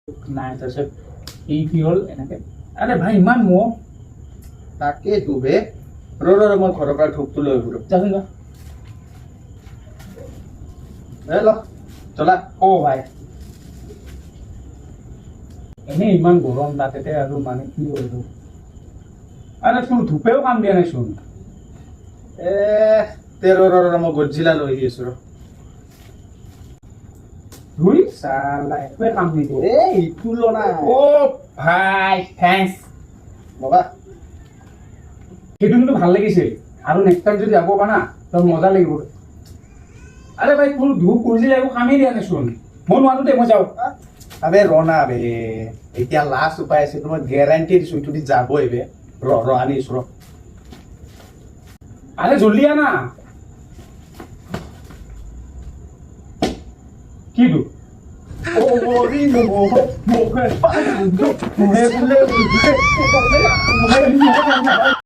নাই তাৰপিছত এই কি হ'ল এনেকে আৰে ভাই ইমান মহ তাকে ডুবে মই ঘৰৰ পৰা ধূপটো লৈ ঘূৰো যাচোন যা চলা ভাই এনেই ইমান গৰম তাতে আৰু মানে কি কৰিলো আৰে চোন ধূপেও কাম দিয়া নাই চোন মই গজিলা লৈ আহি আছো ধুই চালা একোৱে কাম নিদিয়ে ইটো ল না ভাই থেংকছ বাবা সেইটো কিন্তু ভাল লাগিছিল আৰু নেক্সট টাইম যদি যাব পাৰা তো মজা লাগিব আৰে ভাই ফুল ধূপ কৰিছিলে একো কামেই দিয়া নাই চোন মই নোৱাৰো দে মই যাওঁ আবে ৰনা বে এতিয়া লাষ্ট উপায় আছে তোমাক গ্যাৰান্টি দিছো ইটো দি যাব এবে আনিছো আৰে জলদি আনা কি দু মৰি মোক